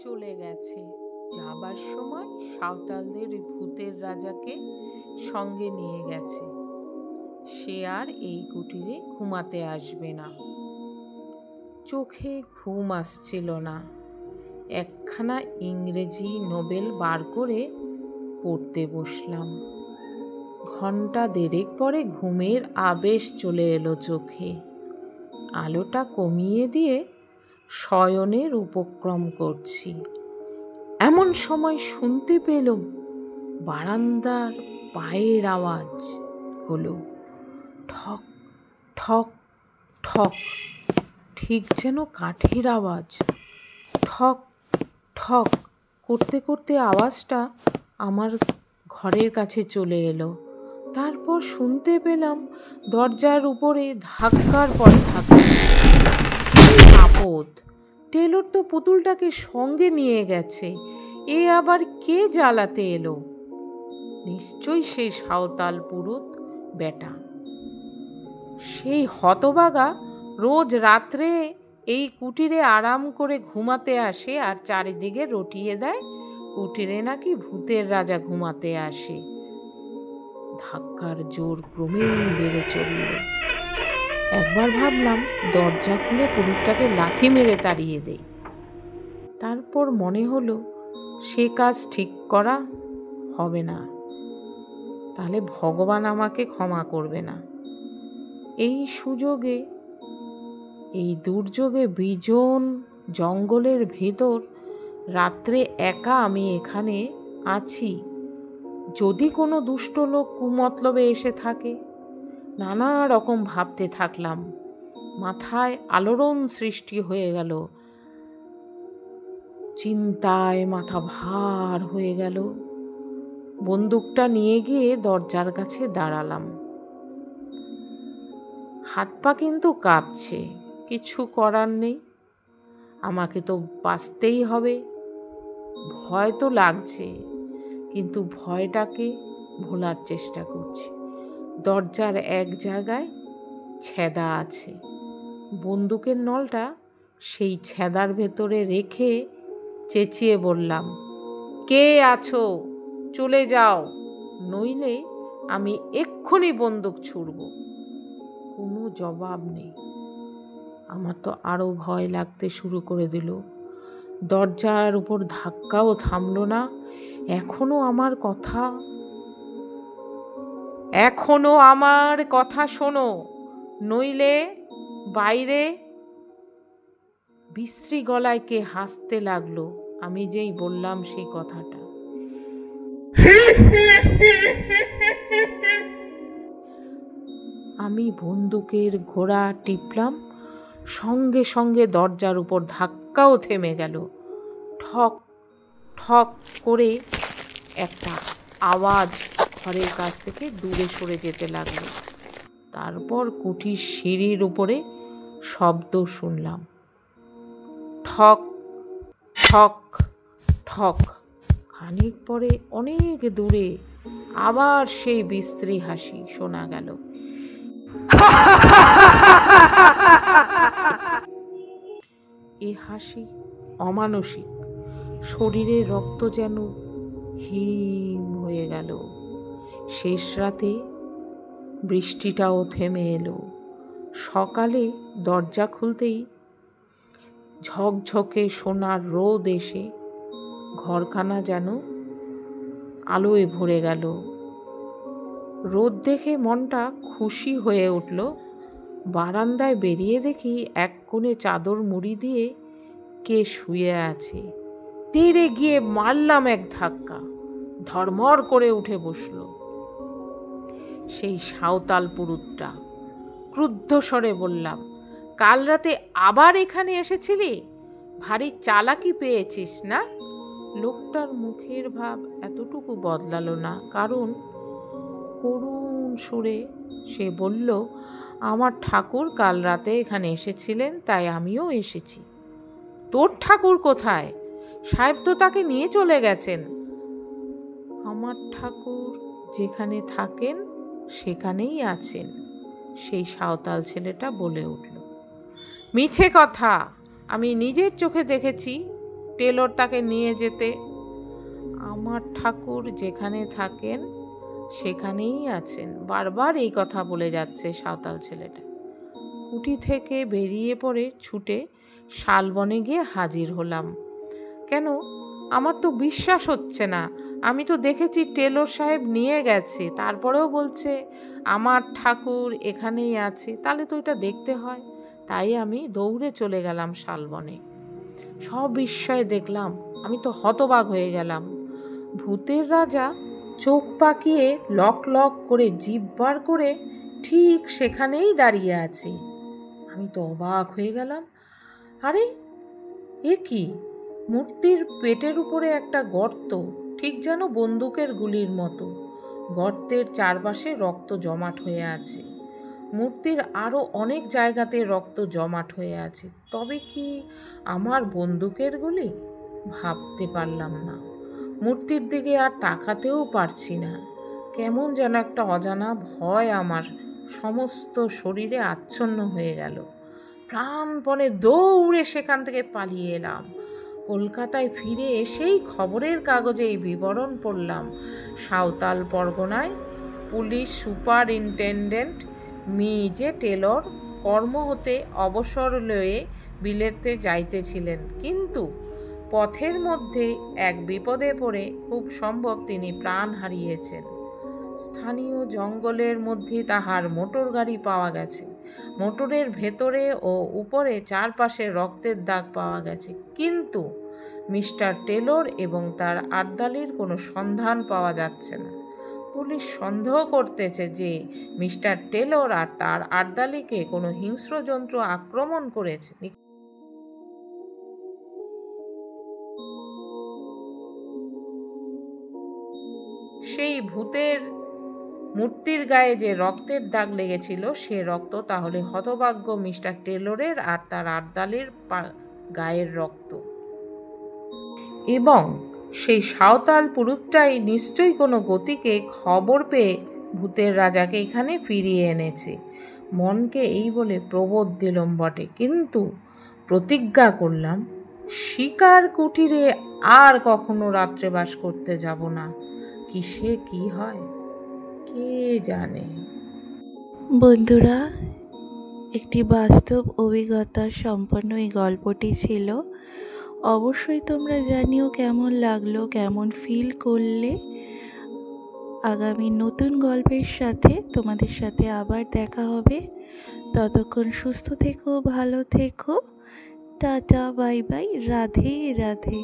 চলে গেছে। যাবার সময় সাঁওতালদের ভূতের রাজাকে সঙ্গে নিয়ে গেছে। সে আর এই কুটিরে ঘুমাতে আসবে না। চোখে ঘুম আসছিল না। একখানা ইংরেজি নোবেল বার করে পড়তে বসলাম। ঘন্টা দেড়েক পরে ঘুমের আবেশ চলে এলো চোখে। আলোটা কমিয়ে দিয়ে শয়নের উপক্রম করছি। এমন সময় শুনতে পেলাম বারান্দার পায়ের আওয়াজ হলো, ঠক ঠক ঠক, ঠিক যেন কাঠের আওয়াজ। ঠক ঠক করতে করতে আওয়াজটা আমার ঘরের কাছে চলে এলো। তারপর শুনতে পেলাম দরজার উপরে ধাক্কার পর ধাক্কা। আপদ, টেলর তো পুতুলটাকে সঙ্গে নিয়ে গেছে। এ আবার কে জ্বালাতে এলো? নিশ্চয়ই সেই সাঁওতাল পুরুত বেটা। সেই হতভাগা রোজ রাত্রে এই কুটিরে আরাম করে ঘুমাতে আসে আর চারিদিকে রটিয়ে দেয় কুটিরে নাকি ভূতের রাজা ঘুমাতে আসে। ধাক্কার জোর ক্রমেই বেড়ে চলল। একবার ভাবলাম দরজা খুলে পুরুতটাকে লাথি মেরে তাড়িয়ে দেই। তারপর মনে হলো সে কাজ ঠিক করা হবে না, তাহলে ভগবান আমাকে ক্ষমা করবে না। এই সুযোগে, এই দুর্যোগে বিজন জঙ্গলের ভেতর রাত্রে একা আমি এখানে আছি। যদি কোনো দুষ্ট লোক কুমতলবে এসে থাকে, নানা রকম ভাবতে থাকলাম। মাথায় আলোড়ন সৃষ্টি হয়ে গেল। চিন্তায় মাথা ভার হয়ে গেল। বন্দুকটা নিয়ে গিয়ে দরজার কাছে দাঁড়ালাম। হাত পা কিন্তু কাঁপছে। কিছু করার নেই, আমাকে তো বাঁচতেই হবে। ভয় তো লাগছে, কিন্তু ভয়টাকে ভোলার চেষ্টা করছি। দরজার এক জায়গায় ছেদা আছে। বন্দুকের নলটা সেই ছেদার ভেতরে রেখে চেঁচিয়ে বললাম, কে আছো? চলে যাও, নইলে আমি এক্ষুনি বন্দুক ছুড়ব। কোনো জবাব নেই। আমার তো আরো ভয় লাগতে শুরু করে দিল। দরজার উপর ধাক্কাও থামলো না। এখনো আমার কথা শোনো, নইলে বাইরে। বিশ্রী গলায় কে হাসতে লাগলো আমি যেই বললাম সেই কথাটা। আমি বন্দুকের ঘোড়া টিপলাম, সঙ্গে সঙ্গে দরজার উপর ধাক্কাও থেমে গেল। ঠক ঠক করে একটা আওয়াজ ঘরের কাছ থেকে দূরে সরে যেতে লাগলো। তারপর কুঠির সিঁড়ির উপরে শব্দ শুনলাম, ঠক ঠক ঠক। খানিক পরে অনেক দূরে আবার সেই বিশ্রী হাসি শোনা গেল। এ হাসি অমানসিক। শরীরের রক্ত যেন হিম হয়ে গেল। শেষ রাতে বৃষ্টিটাও থেমে এলো। সকালে দরজা খুলতেই ঝকঝকে সোনার রোদ এসে ঘরখানা যেন আলোয় ভরে গেল। রোদ দেখে মনটা খুশি হয়ে উঠল। বারান্দায় বেরিয়ে দেখি এক কোণে চাদর মুড়ি দিয়ে কে শুয়ে আছে। তেড়ে গিয়ে মারলাম এক ধাক্কা। ধর্মর করে উঠে বসল সেই সাঁওতাল পুরুতটা। ক্রুদ্ধ স্বরে বললাম, কাল রাতে আবার এখানে এসেছিলি? ভারী চালাকি পেয়েছিস না? লোকটার মুখের ভাব এতটুকু বদলালো না, কারণ করুণ সুরে সে বলল, আমার ঠাকুর কাল রাতে এখানে এসেছিলেন, তাই আমিও এসেছি। তোর ঠাকুর কোথায়? সাহেব তো তাকে নিয়ে চলে গেছেন। আমার ঠাকুর যেখানে থাকেন সেখানেই আছেন, সেই সাঁওতাল ছেলেটা বলে উঠল। মিছে কথা, আমি নিজের চোখে দেখেছি। টেলর তাকে নিয়ে যেতে। আমার ঠাকুর যেখানে থাকেন সেখানেই আছেন, বারবার এই কথা বলে যাচ্ছে সাঁওতাল ছেলেটা। কুটি থেকে বেরিয়ে পড়ে ছুটে শালবনে গিয়ে হাজির হলাম। কেন, আমার তো বিশ্বাস হচ্ছে না। আমি তো দেখেছি টেলর সাহেব নিয়ে গেছে, তারপরেও বলছে আমার ঠাকুর এখানেই আছে, তাহলে তো এটা দেখতে হয়। তাই আমি দৌড়ে চলে গেলাম শালবনে। সব বিস্ময়ে দেখলাম, আমি তো হতবাক হয়ে গেলাম। ভূতের রাজা চোখ পাকিয়ে লক লক করে জিভ বার করে ঠিক সেখানেই দাঁড়িয়ে আছে। আমি তো অবাক হয়ে গেলাম। আরে এ কি, মূর্তির পেটের উপরে একটা গর্ত, ঠিক যেন বন্দুকের গুলির মতো। গর্তের চারপাশে রক্ত জমাট হয়ে আছে। মূর্তির আরও অনেক জায়গাতে রক্ত জমাট হয়ে আছে। তবে কি আমার বন্দুকের গুলি? ভাবতে পারলাম না। মূর্তির দিকে আর তাকাতেও পারছি না। কেমন যেন একটা অজানা ভয় আমার সমস্ত শরীরে আচ্ছন্ন হয়ে গেল। প্রাণপণে দৌড়ে সেখান থেকে পালিয়ে এলাম। কলকাতায় ফিরে এসেই খবরের কাগজে এই বিবরণ পড়লাম। সাঁওতাল পরগনায় পুলিশ সুপারিনটেনডেন্ট মি.জে. টেলর কর্ম হতে অবসর লয়ে বিলেতে যাইতেছিলেন, কিন্তু পথের মধ্যে এক বিপদে পড়ে খুব সম্ভব তিনি প্রাণ হারিয়েছেন। স্থানীয় জঙ্গলের মধ্যে তাহার মোটর গাড়ি পাওয়া গেছে। মোটরের ভেতরে ও উপরে চারপাশে রক্তের দাগ পাওয়া গেছে, কিন্তু মিস্টার টেলর এবং তার আর্দালির কোনো সন্ধান পাওয়া যাচ্ছে না। পুলিশ সন্দেহ করতেছে যে মিস্টার টেলর আর তার আর্দালিকে কোনো হিংস্র জন্তু আক্রমণ করেছে। সেই ভূতের মূর্তির গায়ে যে রক্তের দাগ লেগেছিল সে রক্ত তাহলে হতভাগ্য মিস্টার টেলরের আর তার আর্দালির গায়ের রক্ত, এবং সেই সাঁওতাল পুরুষটাই নিশ্চয়ই কোনো গতিকে খবর পেয়ে ভূতের রাজাকে এখানে ফিরিয়ে এনেছে। মনকে এই বলে প্রবোধ দিলাম বটে, কিন্তু প্রতিজ্ঞা করলাম শিকার কুটিরে আর কখনো রাত্রেবাস করতে যাব না। কিসে কি হয় কে জানে। বন্ধুরা, একটি বাস্তব অভিজ্ঞতা সম্পন্ন এই গল্পটি ছিল। অবশ্যই তোমরা জানিও কেমন লাগলো, কেমন ফিল করলে। আগামী নতুন গল্পের সাথে তোমাদের সাথে আবার দেখা হবে। ততক্ষণ সুস্থ থেকো, ভালো থেকো। Tata, bye bye, Radhe Radhe.